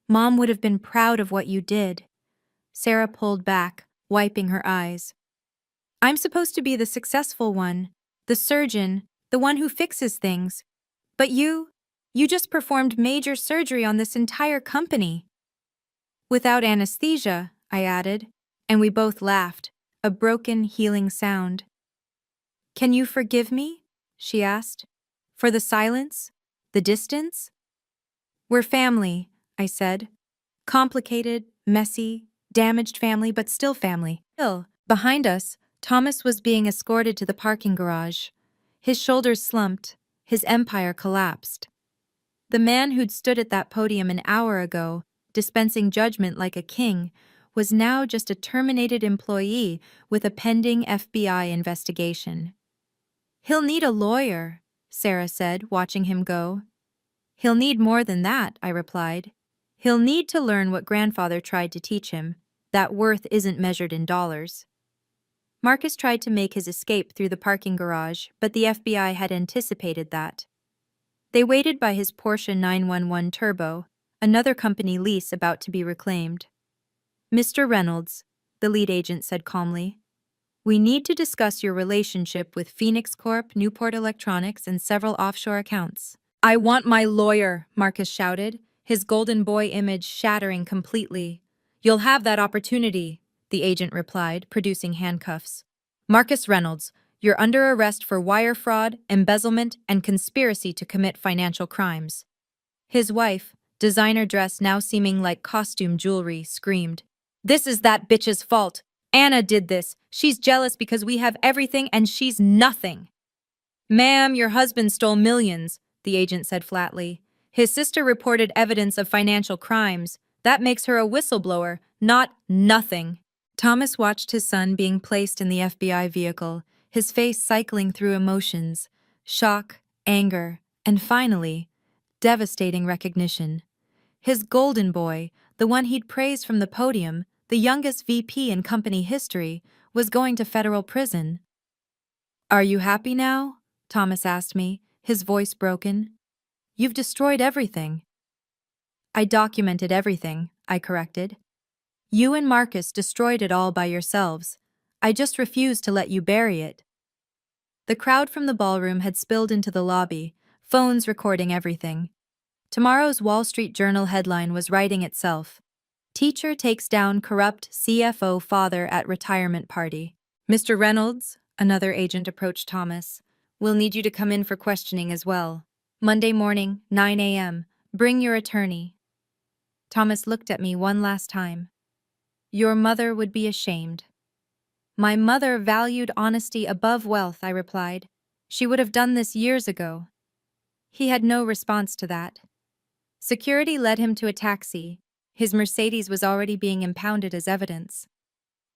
Mom would have been proud of what you did. Sarah pulled back, wiping her eyes. I'm supposed to be the successful one, the surgeon, the one who fixes things. But you just performed major surgery on this entire company. Without anesthesia, I added, and we both laughed, a broken, healing sound. Can you forgive me? She asked. For the silence? The distance? We're family, I said. Complicated, messy, damaged family, but still family. Still, behind us, Thomas was being escorted to the parking garage. His shoulders slumped, his empire collapsed. The man who'd stood at that podium an hour ago, dispensing judgment like a king, was now just a terminated employee with a pending FBI investigation. He'll need a lawyer, Sarah said, watching him go. He'll need more than that, I replied. He'll need to learn what grandfather tried to teach him, that worth isn't measured in dollars. Marcus tried to make his escape through the parking garage, but the FBI had anticipated that. They waited by his Porsche 911 Turbo, another company lease about to be reclaimed. Mr. Reynolds, the lead agent said calmly, we need to discuss your relationship with Phoenix Corp, Newport Electronics, and several offshore accounts. I want my lawyer, Marcus shouted, his golden boy image shattering completely. You'll have that opportunity, the agent replied, producing handcuffs. Marcus Reynolds, you're under arrest for wire fraud, embezzlement, and conspiracy to commit financial crimes. His wife, designer dress now seeming like costume jewelry, screamed, This is that bitch's fault. Anna did this. She's jealous because we have everything and she's nothing. Ma'am, your husband stole millions, the agent said flatly. His sister reported evidence of financial crimes. That makes her a whistleblower, not nothing. Thomas watched his son being placed in the FBI vehicle, his face cycling through emotions, shock, anger, and finally, devastating recognition. His golden boy, the one he'd praised from the podium, the youngest VP in company history, was going to federal prison. Are you happy now? Thomas asked me, his voice broken. You've destroyed everything. I documented everything, I corrected. You and Marcus destroyed it all by yourselves. I just refused to let you bury it. The crowd from the ballroom had spilled into the lobby, phones recording everything. Tomorrow's Wall Street Journal headline was writing itself. Teacher takes down corrupt CFO father at retirement party. Mr. Reynolds, another agent approached Thomas. We'll need you to come in for questioning as well. Monday morning, 9 a.m. Bring your attorney. Thomas looked at me one last time. Your mother would be ashamed. My mother valued honesty above wealth, I replied. She would have done this years ago. He had no response to that. Security led him to a taxi. His Mercedes was already being impounded as evidence.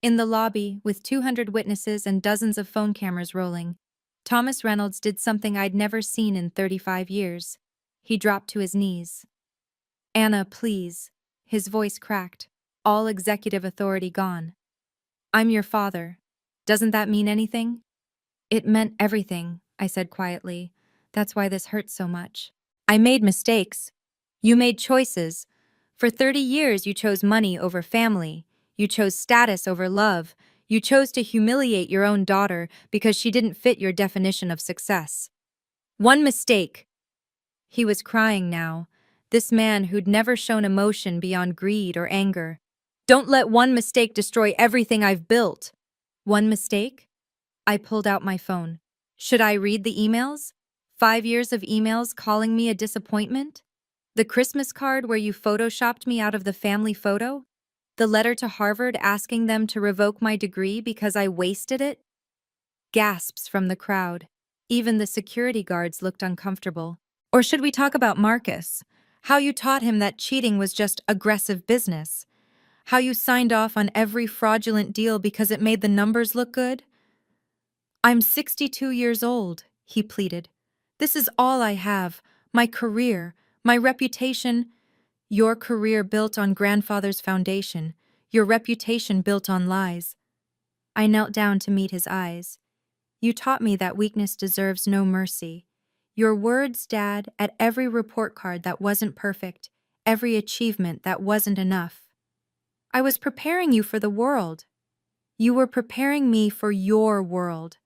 In the lobby, with 200 witnesses and dozens of phone cameras rolling, Thomas Reynolds did something I'd never seen in 35 years. He dropped to his knees. Anna, please. His voice cracked, all executive authority gone. I'm your father. Doesn't that mean anything? It meant everything, I said quietly. That's why this hurts so much. I made mistakes. You made choices. For 30 years you chose money over family. You chose status over love. You chose to humiliate your own daughter because she didn't fit your definition of success. One mistake. He was crying now, this man who'd never shown emotion beyond greed or anger. Don't let one mistake destroy everything I've built. One mistake? I pulled out my phone. Should I read the emails? 5 years of emails calling me a disappointment? The Christmas card where you photoshopped me out of the family photo? The letter to Harvard asking them to revoke my degree because I wasted it? Gasps from the crowd. Even the security guards looked uncomfortable. Or should we talk about Marcus? How you taught him that cheating was just aggressive business? How you signed off on every fraudulent deal because it made the numbers look good? I'm 62 years old, he pleaded. This is all I have. My career, my reputation. Your career built on grandfather's foundation. Your reputation built on lies. I knelt down to meet his eyes. You taught me that weakness deserves no mercy. Your words, Dad, at every report card that wasn't perfect, every achievement that wasn't enough. I was preparing you for the world. You were preparing me for your world.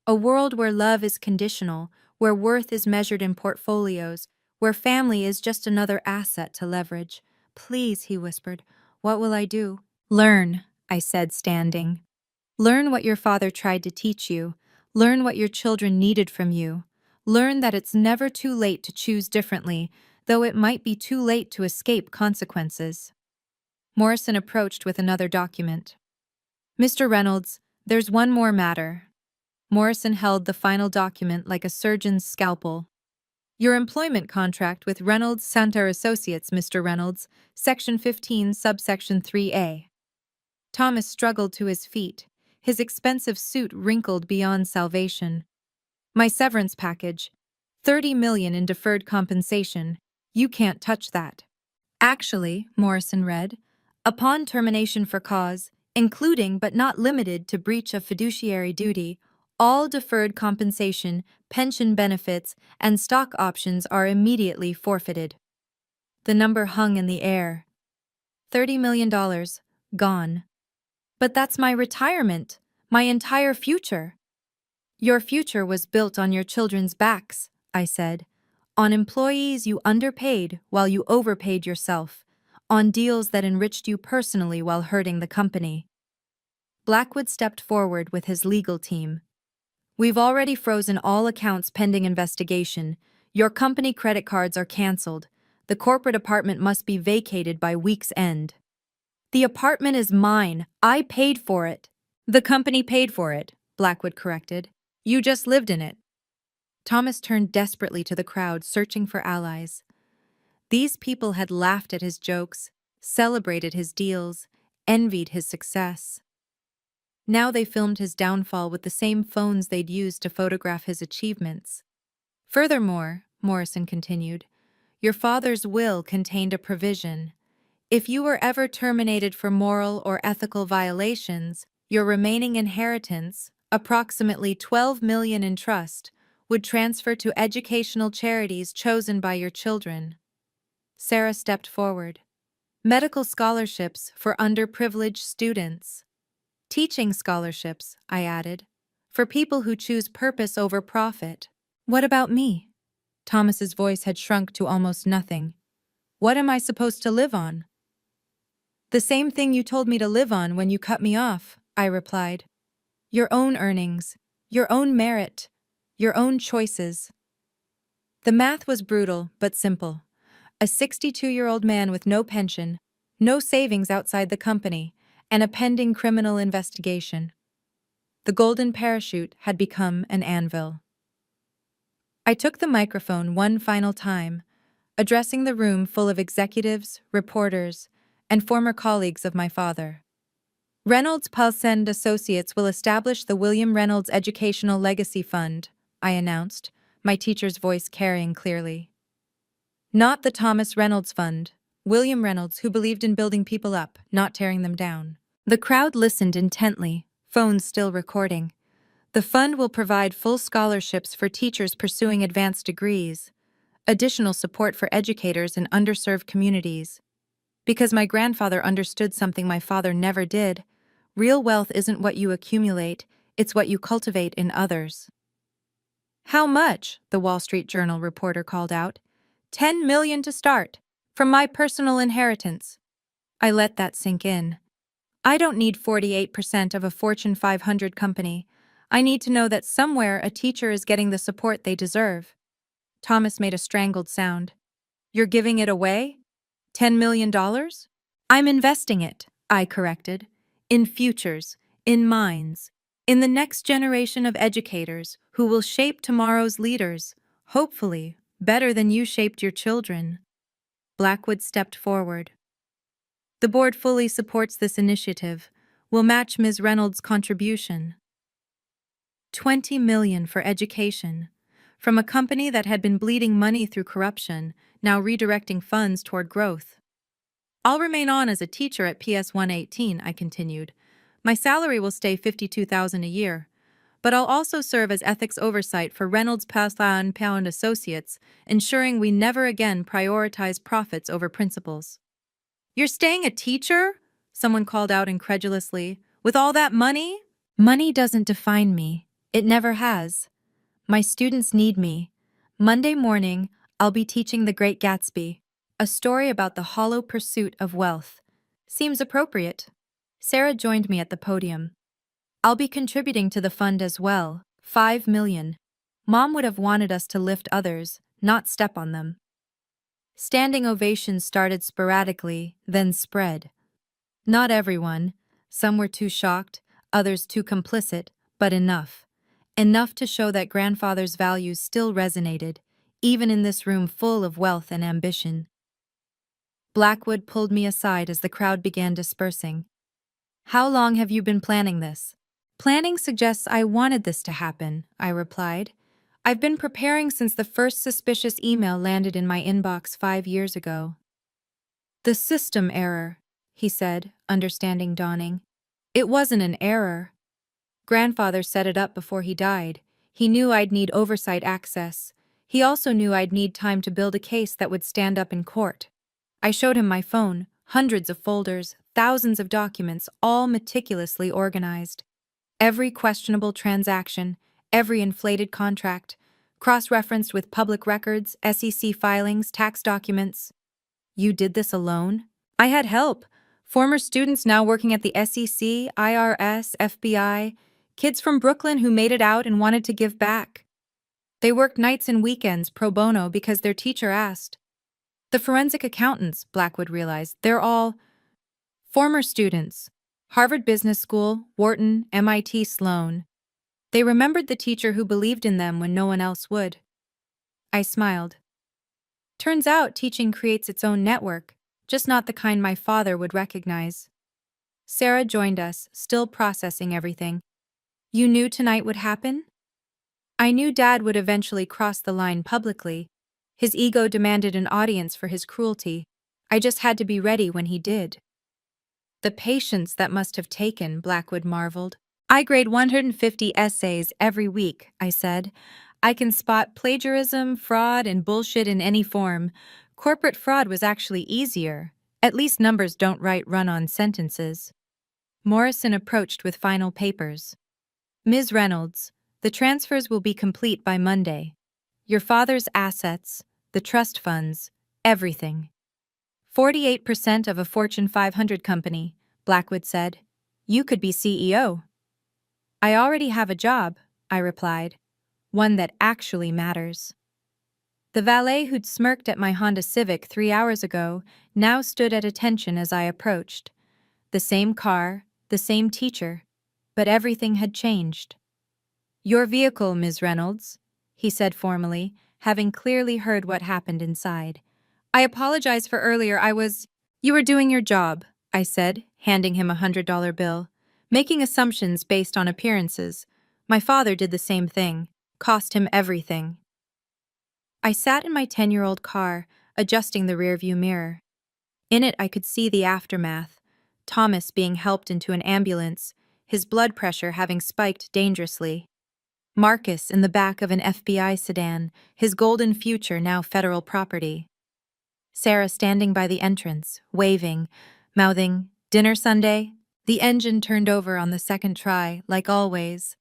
A world where love is conditional, where worth is measured in portfolios, where family is just another asset to leverage. Please, he whispered, what will I do? Learn, I said, standing. Learn what your father tried to teach you. Learn what your children needed from you. Learn that it's never too late to choose differently, though it might be too late to escape consequences. Morrison approached with another document. Mr. Reynolds, there's one more matter. Morrison held the final document like a surgeon's scalpel. Your employment contract with Reynolds Santer Associates, Mr. Reynolds, Section 15, subsection 3A. Thomas struggled to his feet, his expensive suit wrinkled beyond salvation. My severance package, $30 million in deferred compensation. You can't touch that. Actually, Morrison read, upon termination for cause, including but not limited to breach of fiduciary duty, all deferred compensation, pension benefits, and stock options are immediately forfeited. The number hung in the air. $30 million, gone. But that's my retirement, my entire future. Your future was built on your children's backs, I said. On employees you underpaid while you overpaid yourself. On deals that enriched you personally while hurting the company. Blackwood stepped forward with his legal team. We've already frozen all accounts pending investigation. Your company credit cards are canceled. The corporate apartment must be vacated by week's end. The apartment is mine. I paid for it. The company paid for it, Blackwood corrected. You just lived in it. Thomas turned desperately to the crowd, searching for allies. These people had laughed at his jokes, celebrated his deals, envied his success. Now they filmed his downfall with the same phones they'd used to photograph his achievements. Furthermore, Morrison continued, your father's will contained a provision. If you were ever terminated for moral or ethical violations, your remaining inheritance, approximately $12 million in trust, would transfer to educational charities chosen by your children. Sarah stepped forward. Medical scholarships for underprivileged students. Teaching scholarships, I added, for people who choose purpose over profit. What about me? Thomas's voice had shrunk to almost nothing. What am I supposed to live on? The same thing you told me to live on when you cut me off, I replied. Your own earnings, your own merit, your own choices. The math was brutal but simple. A 62-year-old man with no pension, no savings outside the company, and a pending criminal investigation. The golden parachute had become an anvil. I took the microphone one final time, addressing the room full of executives, reporters, and former colleagues of my father. Reynolds Paulsen Associates will establish the William Reynolds Educational Legacy Fund, I announced, my teacher's voice carrying clearly. Not the Thomas Reynolds Fund, William Reynolds, who believed in building people up, not tearing them down. The crowd listened intently, phones still recording. The fund will provide full scholarships for teachers pursuing advanced degrees, additional support for educators in underserved communities. Because my grandfather understood something my father never did, real wealth isn't what you accumulate, it's what you cultivate in others. How much? The Wall Street Journal reporter called out. $10 million to start, from my personal inheritance. I let that sink in. I don't need 48% of a Fortune 500 company. I need to know that somewhere a teacher is getting the support they deserve. Thomas made a strangled sound. You're giving it away? $10 million? I'm investing it, I corrected. In futures, in minds, in the next generation of educators who will shape tomorrow's leaders, hopefully, better than you shaped your children. Blackwood stepped forward. The board fully supports this initiative. We'll match Ms. Reynolds' contribution. $20 million for education. From a company that had been bleeding money through corruption, now redirecting funds toward growth. I'll remain on as a teacher at PS 118, I continued. My salary will stay $52,000 a year. But I'll also serve as ethics oversight for Reynolds Paulsen Associates, ensuring we never again prioritize profits over principles. You're staying a teacher? Someone called out incredulously. With all that money? Money doesn't define me. It never has. My students need me. Monday morning, I'll be teaching The Great Gatsby, a story about the hollow pursuit of wealth. Seems appropriate. Sarah joined me at the podium. I'll be contributing to the fund as well, 5 million. Mom would have wanted us to lift others, not step on them. Standing ovations started sporadically, then spread. Not everyone. Some were too shocked, others too complicit, but enough. Enough to show that grandfather's values still resonated, even in this room full of wealth and ambition. Blackwood pulled me aside as the crowd began dispersing. How long have you been planning this? Planning suggests I wanted this to happen, I replied. I've been preparing since the first suspicious email landed in my inbox 5 years ago. The system error, he said, understanding dawning. It wasn't an error. Grandfather set it up before he died. He knew I'd need oversight access. He also knew I'd need time to build a case that would stand up in court. I showed him my phone, hundreds of folders, thousands of documents, all meticulously organized. Every questionable transaction, every inflated contract, cross-referenced with public records, SEC filings, tax documents. You did this alone? I had help. Former students now working at the SEC, IRS, FBI, kids from Brooklyn who made it out and wanted to give back. They worked nights and weekends pro bono because their teacher asked. The forensic accountants, Blackwood realized, they're all former students. Harvard Business School, Wharton, MIT, Sloan. They remembered the teacher who believed in them when no one else would. I smiled. Turns out teaching creates its own network, just not the kind my father would recognize. Sarah joined us, still processing everything. You knew tonight would happen? I knew Dad would eventually cross the line publicly. His ego demanded an audience for his cruelty. I just had to be ready when he did. The patience that must have taken, Blackwood marveled. I grade 150 essays every week, I said. I can spot plagiarism, fraud, and bullshit in any form. Corporate fraud was actually easier. At least numbers don't write run-on sentences. Morrison approached with final papers. Ms. Reynolds, the transfers will be complete by Monday. Your father's assets, the trust funds, everything. 48% of a Fortune 500 company, Blackwood said. You could be CEO. I already have a job, I replied. One that actually matters. The valet who'd smirked at my Honda Civic 3 hours ago now stood at attention as I approached. The same car, the same teacher, but everything had changed. Your vehicle, Ms. Reynolds, he said formally, having clearly heard what happened inside. I apologize for earlier, You were doing your job, I said, handing him $100 bill. Making assumptions based on appearances. My father did the same thing. Cost him everything. I sat in my 10-year-old car, adjusting the rearview mirror. In it I could see the aftermath. Thomas being helped into an ambulance, his blood pressure having spiked dangerously. Marcus in the back of an FBI sedan, his golden future now federal property. Sarah standing by the entrance, waving, mouthing, "Dinner Sunday?" The engine turned over on the second try, like always.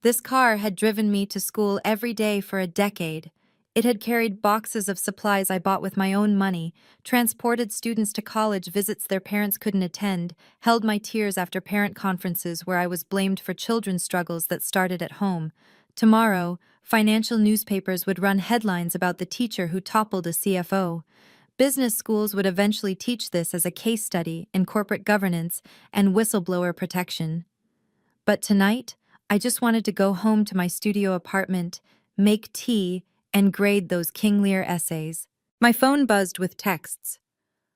This car had driven me to school every day for a decade. It had carried boxes of supplies I bought with my own money, transported students to college visits their parents couldn't attend, held my tears after parent conferences where I was blamed for children's struggles that started at home. Tomorrow, financial newspapers would run headlines about the teacher who toppled a CFO. Business schools would eventually teach this as a case study in corporate governance and whistleblower protection. But tonight, I just wanted to go home to my studio apartment, make tea, and grade those King Lear essays. My phone buzzed with texts.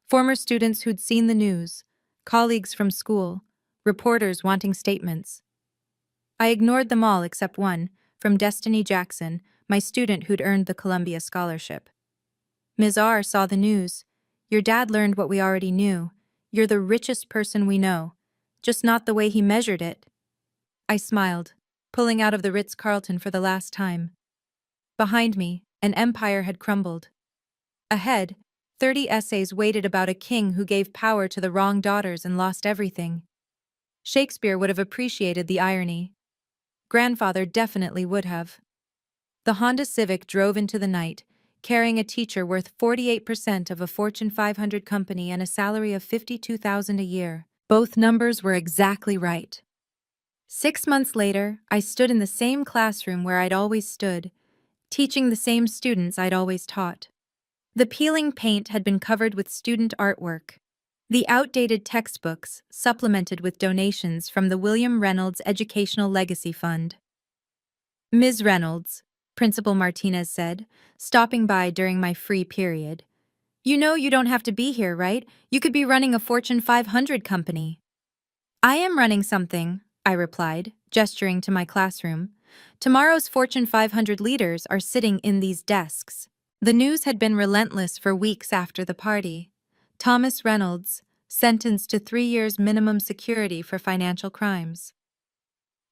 Former students who'd seen the news, colleagues from school, reporters wanting statements. I ignored them all except one, from Destiny Jackson, my student who'd earned the Columbia Scholarship. Ms. R. saw the news. Your dad learned what we already knew. You're the richest person we know. Just not the way he measured it. I smiled, pulling out of the Ritz-Carlton for the last time. Behind me, an empire had crumbled. Ahead, 30 essays waited about a king who gave power to the wrong daughters and lost everything. Shakespeare would have appreciated the irony. Grandfather definitely would have. The Honda Civic drove into the night, carrying a teacher worth 48% of a Fortune 500 company and a salary of $52,000 a year. Both numbers were exactly right. 6 months later, I stood in the same classroom where I'd always stood, teaching the same students I'd always taught. The peeling paint had been covered with student artwork. The outdated textbooks supplemented with donations from the William Reynolds Educational Legacy Fund. "Ms. Reynolds," Principal Martinez said, stopping by during my free period. "You know you don't have to be here, right? You could be running a Fortune 500 company." "I am running something," I replied, gesturing to my classroom. "Tomorrow's Fortune 500 leaders are sitting in these desks." The news had been relentless for weeks after the party. Thomas Reynolds, sentenced to 3 years minimum security for financial crimes.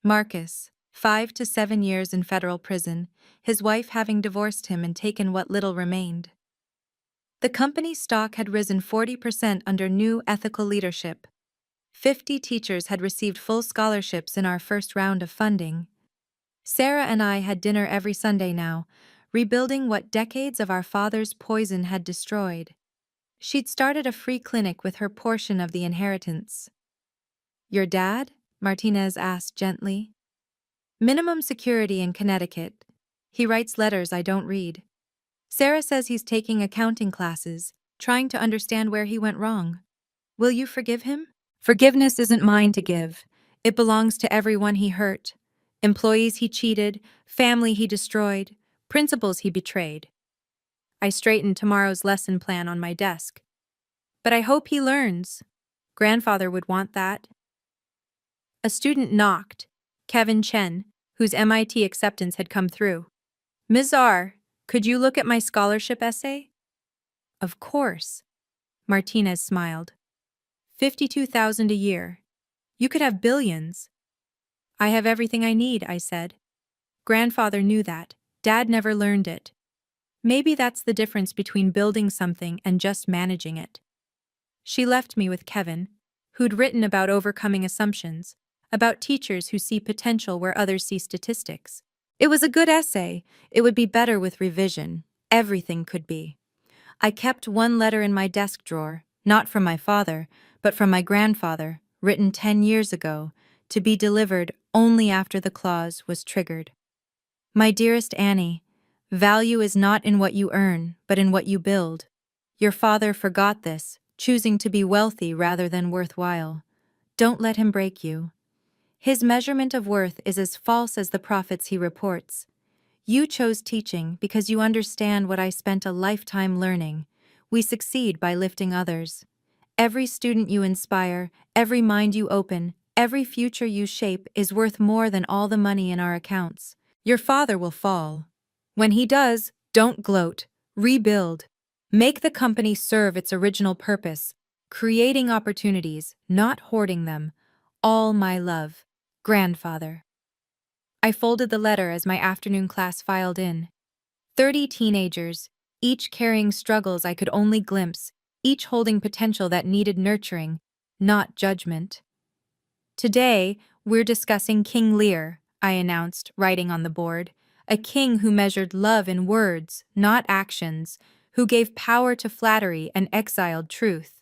Marcus, 5 to 7 years in federal prison, his wife having divorced him and taken what little remained. The company's stock had risen 40% under new ethical leadership. 50 teachers had received full scholarships in our first round of funding. Sarah and I had dinner every Sunday now, rebuilding what decades of our father's poison had destroyed. She'd started a free clinic with her portion of the inheritance. "Your dad?" Martinez asked gently. "Minimum security in Connecticut. He writes letters I don't read. Sarah says he's taking accounting classes, trying to understand where he went wrong. Will you forgive him?" "Forgiveness isn't mine to give. It belongs to everyone he hurt. Employees he cheated, family he destroyed, principles he betrayed." I straightened tomorrow's lesson plan on my desk. "But I hope he learns. Grandfather would want that." A student knocked, Kevin Chen, whose MIT acceptance had come through. "Ms. R, could you look at my scholarship essay?" "Of course." Martinez smiled. 52,000 a year. You could have billions." "I have everything I need," I said. "Grandfather knew that. Dad never learned it. Maybe that's the difference between building something and just managing it." She left me with Kevin, who'd written about overcoming assumptions, about teachers who see potential where others see statistics. It was a good essay. It would be better with revision. Everything could be. I kept one letter in my desk drawer, not from my father, but from my grandfather, written 10 years ago, to be delivered only after the clause was triggered. "My dearest Annie, value is not in what you earn, but in what you build. Your father forgot this, choosing to be wealthy rather than worthwhile. Don't let him break you. His measurement of worth is as false as the profits he reports. You chose teaching because you understand what I spent a lifetime learning. We succeed by lifting others. Every student you inspire, every mind you open, every future you shape is worth more than all the money in our accounts. Your father will fall. When he does, don't gloat. Rebuild. Make the company serve its original purpose, creating opportunities, not hoarding them. All my love. Grandfather." I folded the letter as my afternoon class filed in. 30 teenagers, each carrying struggles I could only glimpse, each holding potential that needed nurturing, not judgment. "Today, we're discussing King Lear," I announced, writing on the board. "A king who measured love in words, not actions, who gave power to flattery and exiled truth."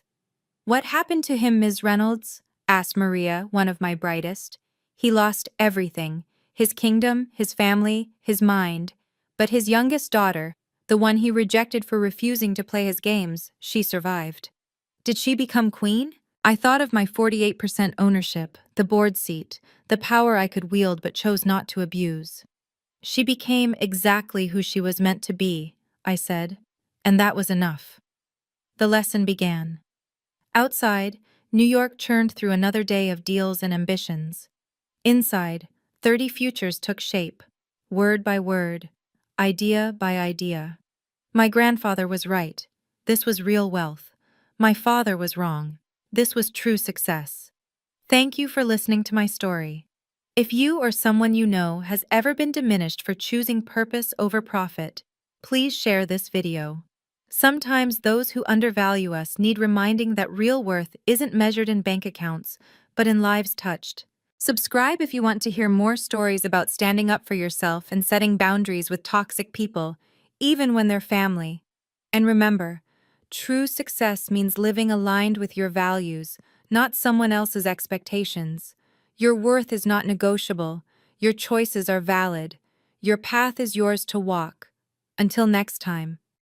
"What happened to him, Ms. Reynolds?" asked Maria, one of my brightest. "He lost everything, his kingdom, his family, his mind. But his youngest daughter, the one he rejected for refusing to play his games, she survived." "Did she become queen?" I thought of my 48% ownership, the board seat, the power I could wield but chose not to abuse. "She became exactly who she was meant to be," I said, and that was enough. The lesson began. Outside, New York churned through another day of deals and ambitions. Inside, 30 futures took shape, word by word, idea by idea. My grandfather was right. This was real wealth. My father was wrong. This was true success. Thank you for listening to my story. If you or someone you know has ever been diminished for choosing purpose over profit, please share this video. Sometimes those who undervalue us need reminding that real worth isn't measured in bank accounts, but in lives touched. Subscribe if you want to hear more stories about standing up for yourself and setting boundaries with toxic people, even when they're family. And remember, true success means living aligned with your values, not someone else's expectations. Your worth is not negotiable. Your choices are valid. Your path is yours to walk. Until next time.